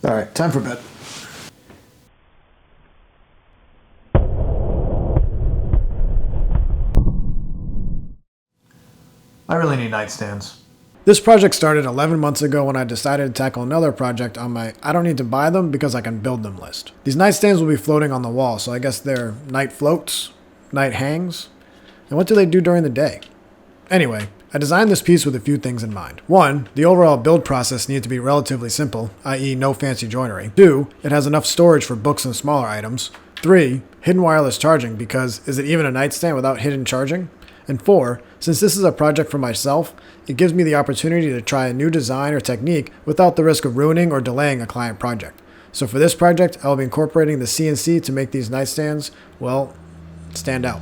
Alright, time for bed. I really need nightstands. This project started 11 months ago when I decided to tackle another project on my I don't need to buy them because I can build them list. These nightstands will be floating on the wall, so I guess they're night floats, night hangs. And what do they do during the day? Anyway, I designed this piece with a few things in mind. 1, the overall build process needed to be relatively simple, i.e. no fancy joinery. 2, it has enough storage for books and smaller items. 3, hidden wireless charging because is it even a nightstand without hidden charging? And 4, since this is a project for myself, it gives me the opportunity to try a new design or technique without the risk of ruining or delaying a client project. So for this project, I will be incorporating the CNC to make these nightstands, well, stand out.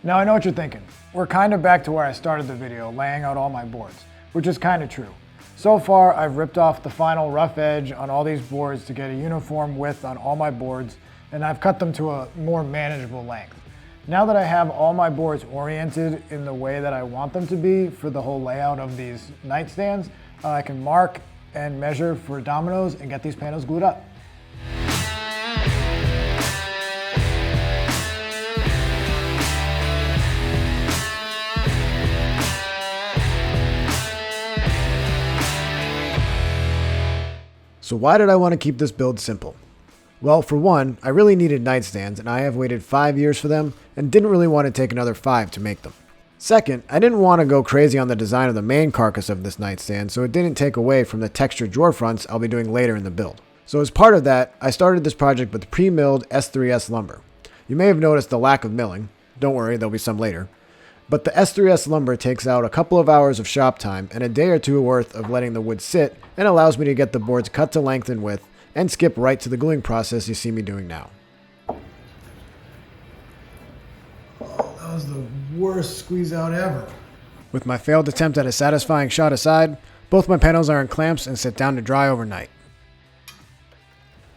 Now I know what you're thinking. We're kind of back to where I started the video, laying out all my boards, which is kind of true. So far, I've ripped off the final rough edge on all these boards to get a uniform width on all my boards, and I've cut them to a more manageable length. Now that I have all my boards oriented in the way that I want them to be for the whole layout of these nightstands, I can mark and measure for dominoes and get these panels glued up. So why did I want to keep this build simple? Well, for one, I really needed nightstands and I have waited 5 years for them and didn't really want to take another 5 to make them. Second, I didn't want to go crazy on the design of the main carcass of this nightstand, so it didn't take away from the textured drawer fronts I'll be doing later in the build. So as part of that, I started this project with pre-milled S3S lumber. You may have noticed the lack of milling. Don't worry, there'll be some later. But the S3S lumber takes out a couple of hours of shop time and a day or two worth of letting the wood sit and allows me to get the boards cut to length and width and skip right to the gluing process you see me doing now. Oh, that was the worst squeeze out ever. With my failed attempt at a satisfying shot aside, both my panels are in clamps and sit down to dry overnight.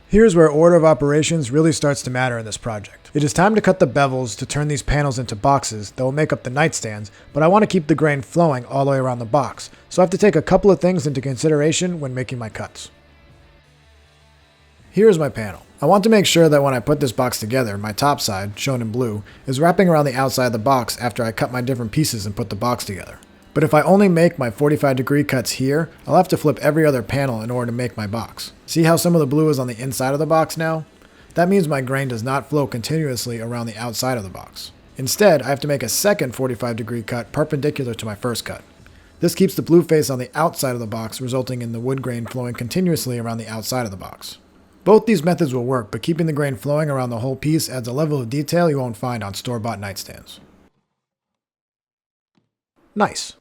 Here's where order of operations really starts to matter in this project. It is time to cut the bevels to turn these panels into boxes that will make up the nightstands, but I want to keep the grain flowing all the way around the box, so I have to take a couple of things into consideration when making my cuts. Here's my panel. I want to make sure that when I put this box together, my top side, shown in blue, is wrapping around the outside of the box after I cut my different pieces and put the box together. But if I only make my 45-degree cuts here, I'll have to flip every other panel in order to make my box. See how some of the blue is on the inside of the box now? That means my grain does not flow continuously around the outside of the box. Instead, I have to make a second 45-degree cut perpendicular to my first cut. This keeps the blue face on the outside of the box, resulting in the wood grain flowing continuously around the outside of the box. Both these methods will work, but keeping the grain flowing around the whole piece adds a level of detail you won't find on store-bought nightstands. Nice.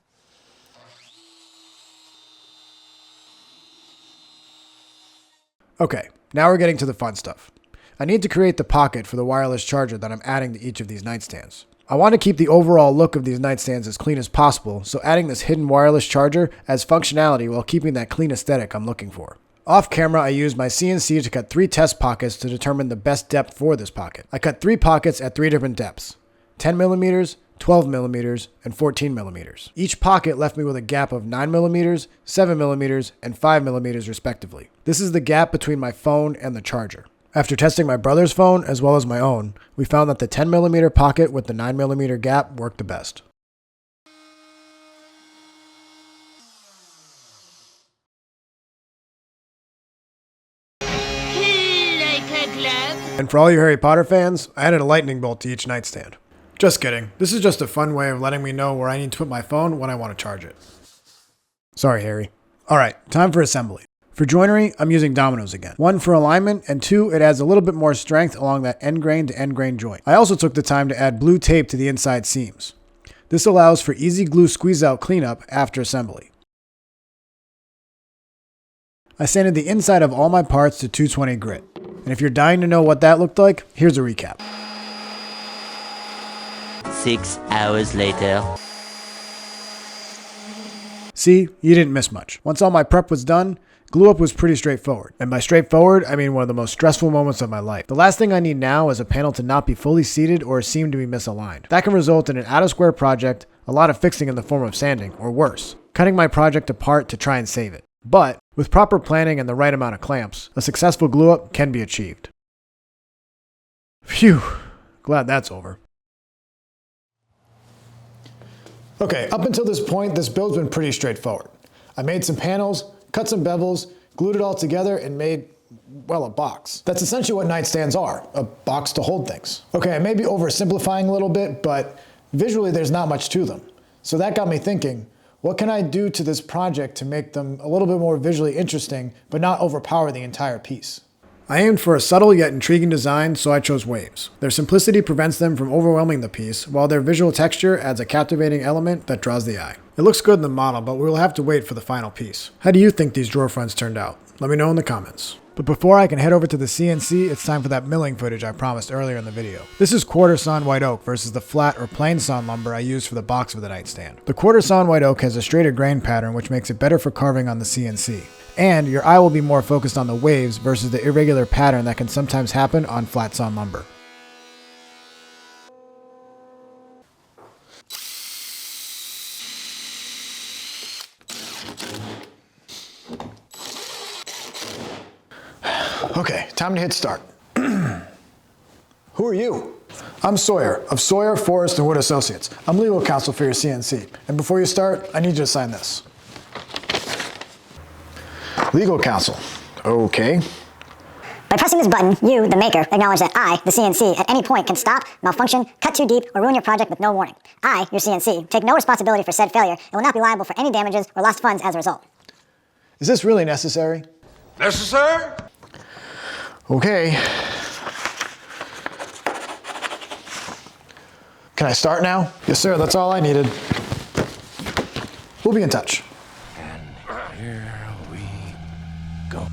Okay, now we're getting to the fun stuff. I need to create the pocket for the wireless charger that I'm adding to each of these nightstands. I want to keep the overall look of these nightstands as clean as possible, so adding this hidden wireless charger adds functionality while keeping that clean aesthetic I'm looking for. Off camera, I used my CNC to cut 3 test pockets to determine the best depth for this pocket. I cut 3 pockets at 3 different depths: 10mm, 12mm, and 14mm. Each pocket left me with a gap of 9mm, 7mm, and 5mm respectively. This is the gap between my phone and the charger. After testing my brother's phone as well as my own, we found that the 10mm pocket with the 9mm gap worked the best. And for all you Harry Potter fans, I added a lightning bolt to each nightstand. Just kidding. This is just a fun way of letting me know where I need to put my phone when I want to charge it. Sorry, Harry. Alright, time for assembly. For joinery, I'm using dominoes again. 1 for alignment, and 2, it adds a little bit more strength along that end grain to end grain joint. I also took the time to add blue tape to the inside seams. This allows for easy glue squeeze out cleanup after assembly. I sanded the inside of all my parts to 220 grit. And if you're dying to know what that looked like, here's a recap. 6 hours later. See, you didn't miss much. Once all my prep was done, Glue up was pretty straightforward. And by straightforward, I mean one of the most stressful moments of my life. The last thing I need now is a panel to not be fully seated or seem to be misaligned. That can result in an out of square project, a lot of fixing in the form of sanding, or worse, cutting my project apart to try and save it. But with proper planning and the right amount of clamps, a successful glue up can be achieved. Phew, glad that's over. Okay, up until this point, this build's been pretty straightforward. I made some panels, cut some bevels, glued it all together, and made, well, a box. That's essentially what nightstands are, a box to hold things. Okay, I may be oversimplifying a little bit, but visually there's not much to them. So that got me thinking, what can I do to this project to make them a little bit more visually interesting, but not overpower the entire piece? I aimed for a subtle yet intriguing design, so I chose waves. Their simplicity prevents them from overwhelming the piece, while their visual texture adds a captivating element that draws the eye. It looks good in the model, but we will have to wait for the final piece. How do you think these drawer fronts turned out? Let me know in the comments. But before I can head over to the CNC, it's time for that milling footage I promised earlier in the video. This is quarter sawn white oak versus the flat or plain sawn lumber I used for the box of the nightstand. The quarter sawn white oak has a straighter grain pattern, which makes it better for carving on the CNC. And your eye will be more focused on the waves versus the irregular pattern that can sometimes happen on flat sawn lumber. Okay, time to hit start. Who are you? I'm Sawyer of Sawyer, Forest, and Wood Associates. I'm legal counsel for your CNC. And before you start, I need you to sign this. Legal counsel. Okay. By pressing this button, you, the maker, acknowledge that I, the CNC, at any point can stop, malfunction, cut too deep, or ruin your project with no warning. I, your CNC, take no responsibility for said failure and will not be liable for any damages or lost funds as a result. Is this really necessary? Necessary? Okay. Can I start now? Yes, sir, that's all I needed. We'll be in touch. Here we go.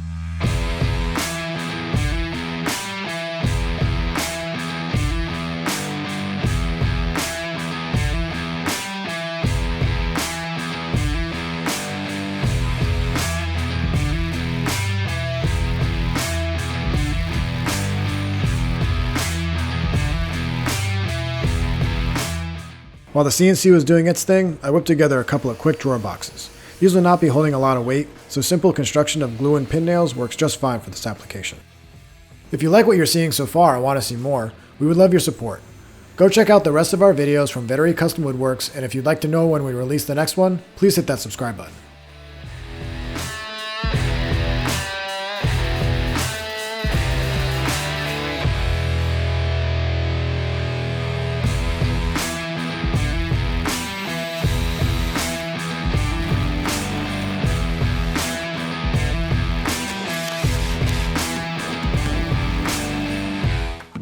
While the CNC was doing its thing, I whipped together a couple of quick drawer boxes. These will not be holding a lot of weight, so simple construction of glue and pin nails works just fine for this application. If you like what you're seeing so far and want to see more, we would love your support. Go check out the rest of our videos from Vetere Custom Woodworks, and if you'd like to know when we release the next one, please hit that subscribe button.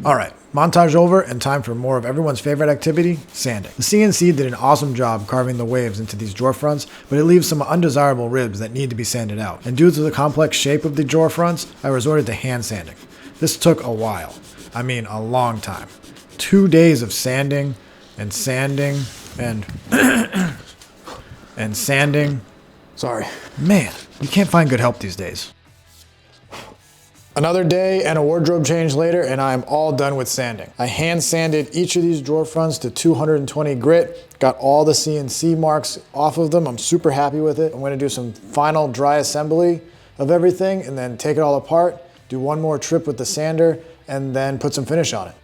Alright, montage over and time for more of everyone's favorite activity, sanding. The CNC did an awesome job carving the waves into these drawer fronts, but it leaves some undesirable ribs that need to be sanded out. And due to the complex shape of the drawer fronts, I resorted to hand sanding. This took a while. I mean, a long time. 2 days of sanding and sanding and and sanding. Sorry. Man, you can't find good help these days. Another day and a wardrobe change later, and I am all done with sanding. I hand sanded each of these drawer fronts to 220 grit, got all the CNC marks off of them. I'm super happy with it. I'm gonna do some final dry assembly of everything and then take it all apart, do one more trip with the sander, and then put some finish on it.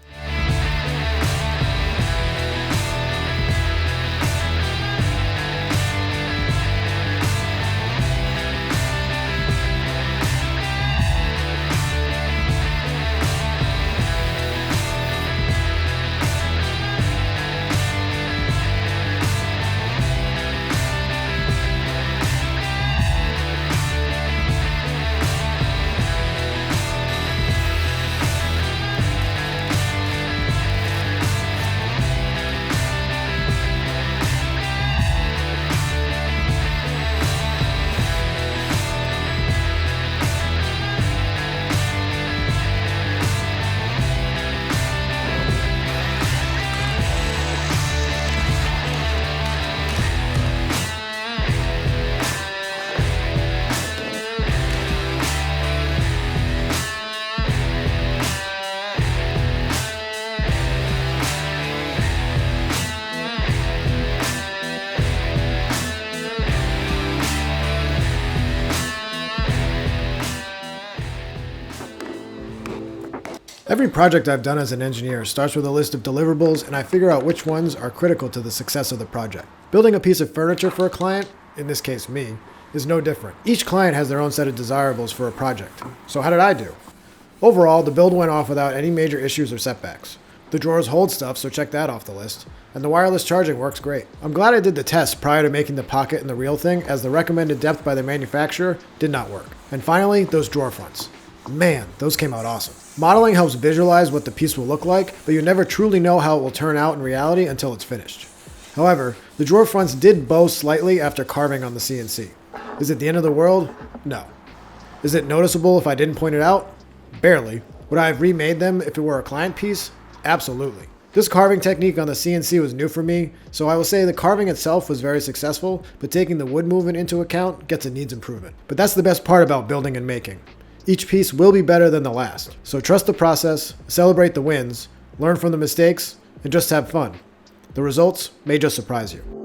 Every project I've done as an engineer starts with a list of deliverables, and I figure out which ones are critical to the success of the project. Building a piece of furniture for a client, in this case me, is no different. Each client has their own set of desirables for a project. So how did I do? Overall, the build went off without any major issues or setbacks. The drawers hold stuff, so check that off the list. And the wireless charging works great. I'm glad I did the test prior to making the pocket and the real thing, as the recommended depth by the manufacturer did not work. And finally, those drawer fronts. Man, those came out awesome. Modeling helps visualize what the piece will look like, but you never truly know how it will turn out in reality until it's finished. However, the drawer fronts did bow slightly after carving on the CNC. Is it the end of the world? No. Is it noticeable if I didn't point it out? Barely. Would I have remade them if it were a client piece? Absolutely. This carving technique on the CNC was new for me, so I will say the carving itself was very successful, but taking the wood movement into account gets it needs improvement. But that's the best part about building and making. Each piece will be better than the last. So trust the process, celebrate the wins, learn from the mistakes, and just have fun. The results may just surprise you.